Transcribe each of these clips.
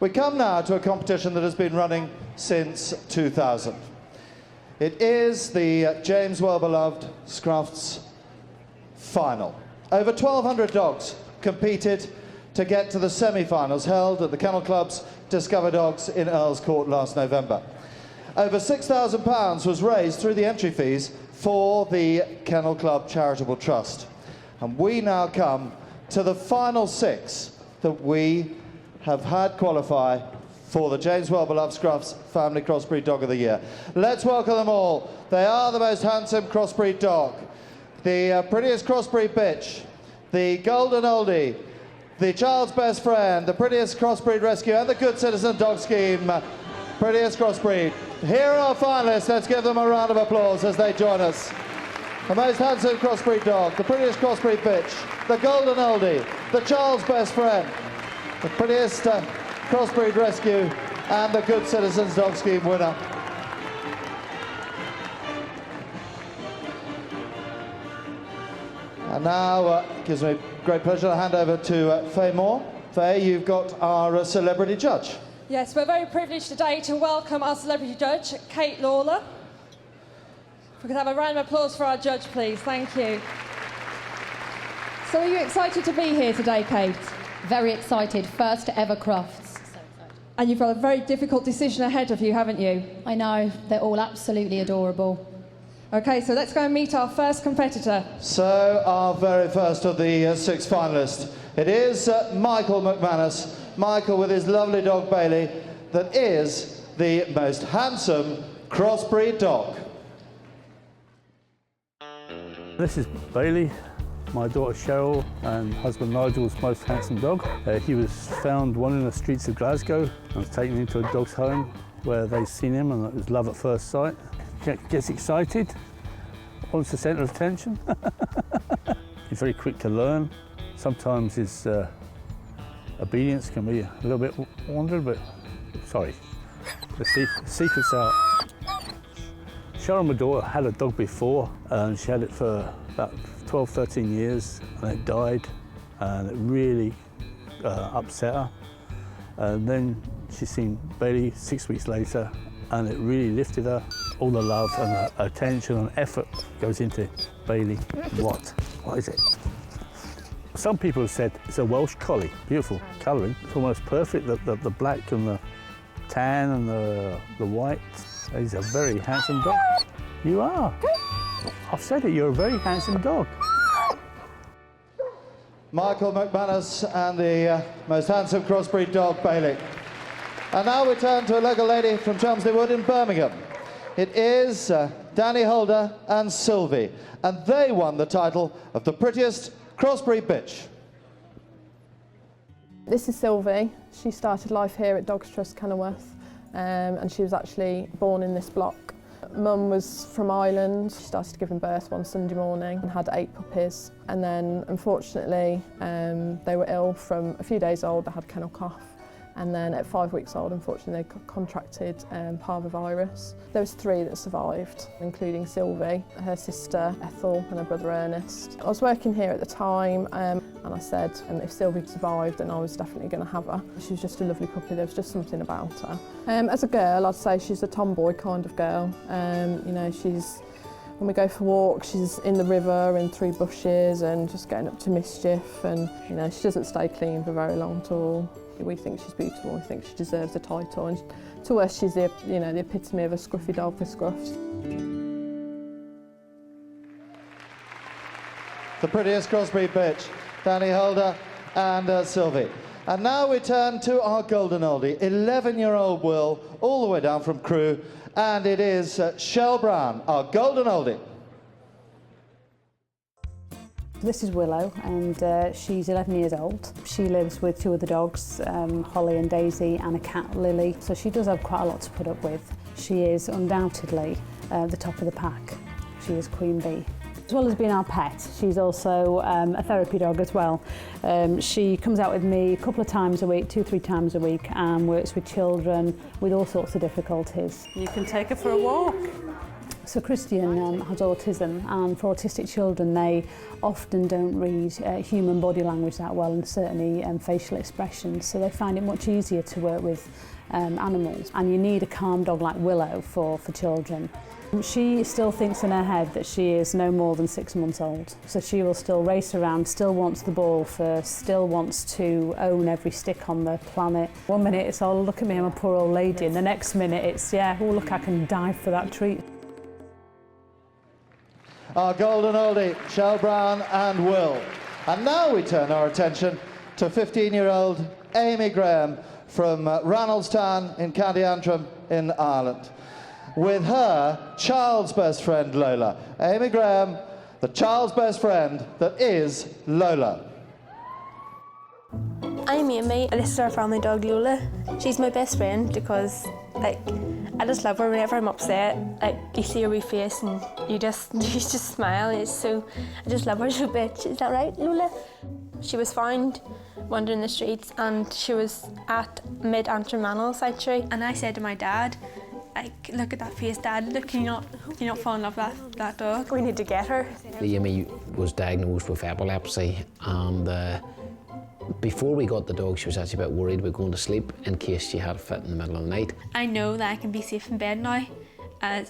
We come now to a competition that has been running since 2000. It is the James well-beloved Scruffts final. Over 1,200 dogs competed to get to the semi-finals held at the Kennel Club's Discover Dogs in Earls Court last November. Over £6,000 was raised through the entry fees for the Kennel Club Charitable Trust. And we now come to the final 6 that we have had qualify for the James well-beloved Scruffts Family Crossbreed Dog of the Year. Let's welcome them all. They are the most handsome crossbreed dog, the prettiest crossbreed bitch, the golden oldie, the child's best friend, the prettiest crossbreed rescue, and the good citizen dog scheme, prettiest crossbreed. Here are our finalists. Let's give them a round of applause as they join us. The most handsome crossbreed dog, the prettiest crossbreed bitch, the golden oldie, the child's best friend, the prettiest crossbreed rescue, and the good citizens dog scheme winner. And now it gives me great pleasure to hand over to Faye Moore. Faye, you've got our celebrity judge. Yes, we're very privileged today to welcome our celebrity judge, Kate Lola. If we could have a round of applause for our judge, please. Thank you. So are you excited to be here today, Kate? Very excited. First ever Crufts. So excited. And you've got a very difficult decision ahead of you, haven't you? I know. They're all absolutely adorable. OK, so let's go and meet our first competitor. So our very first of the 6 finalists. It is Michael Mcmanus. Michael with his lovely dog Bailey, that is the most handsome crossbreed dog. This is Bailey, my daughter Cheryl and husband Nigel's most handsome dog. He was found wandering the streets of Glasgow and was taken into a dog's home where they'd seen him, and it was love at first sight. Gets excited, wants the centre of attention. He's very quick to learn. Sometimes his obedience can be a little bit wandering, but sorry, the secret's out. Cheryl, my daughter, had a dog before, and she had it for about 12, 13 years, and it died, and it really upset her. And then she seen Bailey 6 weeks later, and it really lifted her. All the love and the attention and effort goes into Bailey. What is it? Some people have said it's a Welsh collie. Beautiful colouring. It's almost perfect, the black and the tan and the white. He's a very handsome dog. You are. I've said it, you're a very handsome dog. Michael Mcmanus and the most handsome crossbreed dog, Bailey. And now we turn to a local lady from Chelmsley Wood in Birmingham. It is Danny Holder and Sylvie, and they won the title of the prettiest crossbreed bitch. This is Sylvie. She started life here at Dogs Trust Kenilworth, and she was actually born in this block. Mum was from Ireland. She started giving birth one Sunday morning and had 8 puppies. And then, unfortunately, they were ill from a few days old. They had kennel cough. And then at 5 weeks old, unfortunately, they contracted parvovirus. There was 3 that survived, including Sylvie, her sister Ethel and her brother Ernest. I was working here at the time, and I said if Sylvie survived, then I was definitely going to have her. She was just a lovely puppy. There was just something about her. As a girl, I'd say she's a tomboy kind of girl. You know, when we go for walks, she's in the river and through bushes and just getting up to mischief. And you know, she doesn't stay clean for very long at all. We think she's beautiful. We think she deserves a title, and to us, she's the epitome of a scruffy dog for Scruffs. The prettiest crossbreed bitch, Danny Holder and Sylvie. And now we turn to our golden oldie, 11-year-old Will, all the way down from Crewe, and it is Shell Brown, our golden oldie. This is Willow, and she's 11 years old. She lives with 2 other dogs, Holly and Daisy, and a cat, Lily, so she does have quite a lot to put up with. She is undoubtedly the top of the pack. She is Queen Bee. As well as being our pet, she's also a therapy dog as well. She comes out with me a couple of times a week, 2-3 times a week, and works with children with all sorts of difficulties. You can take her for a walk. So Christian has autism, and for autistic children they often don't read human body language that well, and certainly facial expressions, so they find it much easier to work with animals, and you need a calm dog like Willow for children. She still thinks in her head that she is no more than 6 months old, so she will still race around, still wants the ball first, still wants to own every stick on the planet. One minute it's, oh look at me, I'm a poor old lady, and the next minute it's, yeah, oh look, I can dive for that treat. Our golden oldie, Shell Brown and Will. And now we turn our attention to 15-year-old Amy Graham from Ranaldstown in County Antrim in Ireland, with her child's best friend Lola. Amy Graham, the child's best friend that is Lola. I'm Amy, and this is our family dog Lola. She's my best friend because, like, I just love her. Whenever I'm upset, like, you see her wee face and you just smile. It's so, I just love her so much. Is that right, Lola? She was found wandering the streets, and she was at Mcmanus sanctuary. And I said to my dad, like, look at that face, Dad. Look, can you not fall in love with that dog? We need to get her. Amy was diagnosed with epilepsy, and before we got the dog, she was actually a bit worried about going to sleep in case she had a fit in the middle of the night. I know that I can be safe in bed now,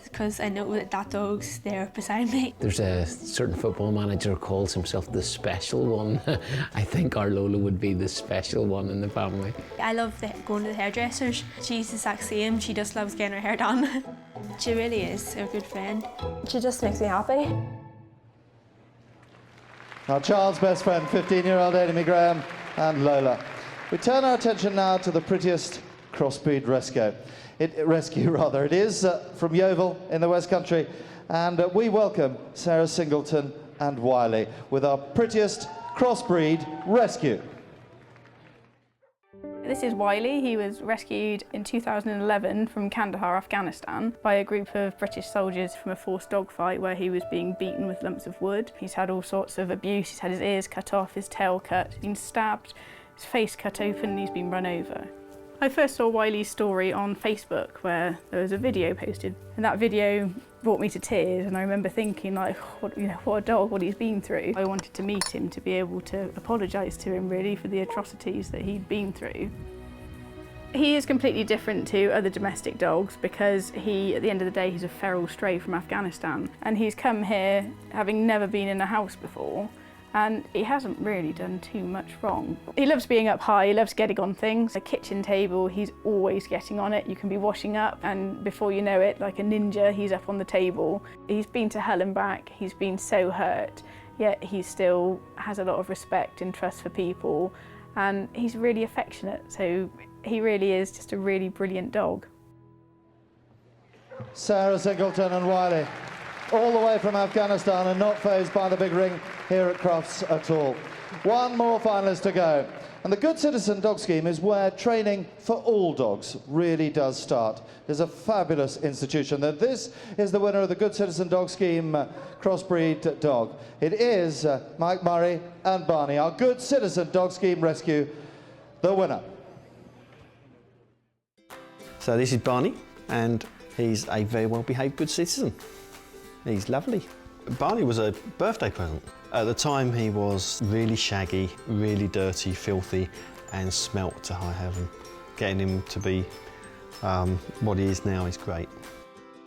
because I know that that dog's there beside me. There's a certain football manager who calls himself the special one. I think our Lola would be the special one in the family. I love going to the hairdressers. She's the exact same. She just loves getting her hair done. She really is a good friend. She just makes me happy. Our child's best friend, 15-year-old Amy Graham and Lola. We turn our attention now to the prettiest crossbreed rescue. It is from Yeovil in the West Country, and we welcome Sarah Singleton and Wiley with our prettiest crossbreed rescue. This is Wiley. He was rescued in 2011 from Kandahar, Afghanistan, by a group of British soldiers from a forced dogfight where he was being beaten with lumps of wood. He's had all sorts of abuse. He's had his ears cut off, his tail cut, he's been stabbed, his face cut open, and he's been run over. I first saw Wiley's story on Facebook where there was a video posted, and that video brought me to tears, and I remember thinking, like, what a dog, what he's been through. I wanted to meet him to be able to apologise to him really for the atrocities that he'd been through. He is completely different to other domestic dogs because at the end of the day, he's a feral stray from Afghanistan, and he's come here having never been in a house before, and he hasn't really done too much wrong. He loves being up high, he loves getting on things. A kitchen table, he's always getting on it. You can be washing up and before you know it, like a ninja, he's up on the table. He's been to hell and back, he's been so hurt, yet he still has a lot of respect and trust for people, and he's really affectionate, so he really is just a really brilliant dog. Sarah Singleton and Wiley, all the way from Afghanistan and not fazed by the big ring here at Crufts at all. One more finalist to go. And the Good Citizen Dog Scheme is where training for all dogs really does start. It's a fabulous institution. Now, this is the winner of the Good Citizen Dog Scheme Crossbreed Dog. It is Mike Murray and Barney, our Good Citizen Dog Scheme Rescue, the winner. So this is Barney, and he's a very well-behaved good citizen. He's lovely. Barney was a birthday present. At the time he was really shaggy, really dirty, filthy, and smelt to high heaven. Getting him to be what he is now is great.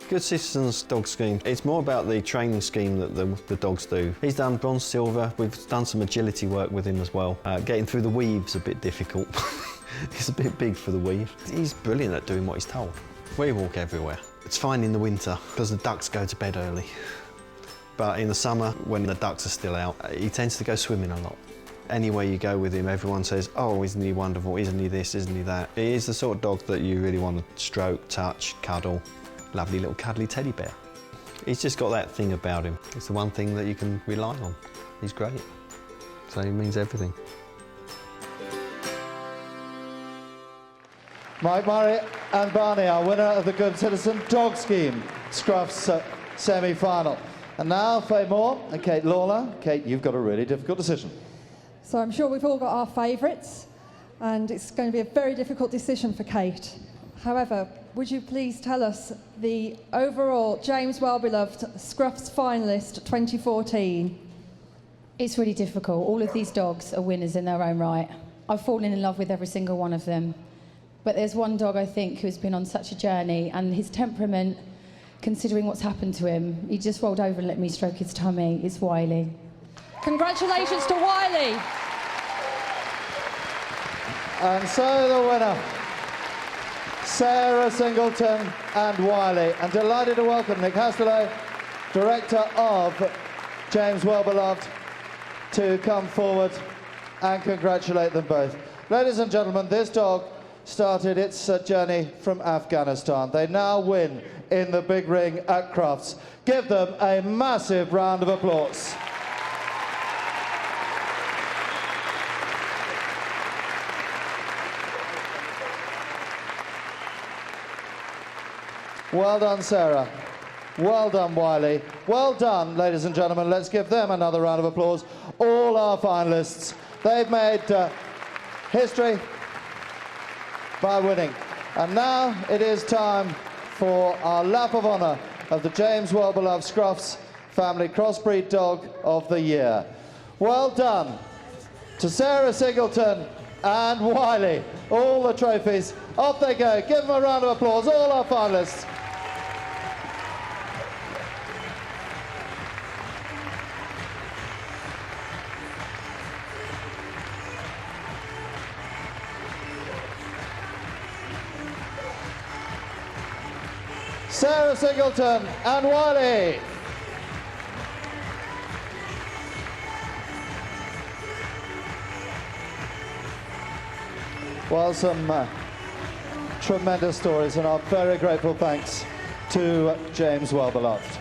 Good Citizens Dog Scheme, it's more about the training scheme that the dogs do. He's done bronze, silver, we've done some agility work with him as well. Getting through the weave's a bit difficult. He's a bit big for the weave. He's brilliant at doing what he's told. We walk everywhere. It's fine in the winter because the ducks go to bed early. But in the summer, when the ducks are still out, he tends to go swimming a lot. Anywhere you go with him, everyone says, oh, isn't he wonderful, isn't he this, isn't he that? He is the sort of dog that you really want to stroke, touch, cuddle. Lovely little cuddly teddy bear. He's just got that thing about him. It's the one thing that you can rely on. He's great. So he means everything. Mike Murray and Barney, our winner of the Good Citizen Dog Scheme Scruffs semi-final. And now Faye Moore and Kate Lola. Kate, you've got a really difficult decision. So I'm sure we've all got our favourites, and it's going to be a very difficult decision for Kate. However, would you please tell us the overall James Well-Beloved Scruffs finalist 2014? It's really difficult. All of these dogs are winners in their own right. I've fallen in love with every single one of them. But there's one dog, I think, who's been on such a journey, and his temperament, considering what's happened to him, he just rolled over and let me stroke his tummy. It's Wiley. Congratulations to Wiley. And so the winner, Sarah Singleton and Wiley. And delighted to welcome Nick Hastelow, director of James Well-Beloved, to come forward and congratulate them both. Ladies and gentlemen, this dog started its journey from Afghanistan. They now win in the big ring at Crufts. Give them a massive round of applause. Well done, Sarah. Well done, Wiley. Well done, ladies and gentlemen. Let's give them another round of applause. All our finalists. They've made history by winning. And now it is time for our lap of honour of the James Well-Beloved Scruffs Family Crossbreed Dog of the Year. Well done to Sarah Singleton and Wiley. All the trophies. Off they go. Give them a round of applause, all our finalists. Sarah Singleton and Wiley. Well, some tremendous stories, and our very grateful thanks to James Well-Beloved.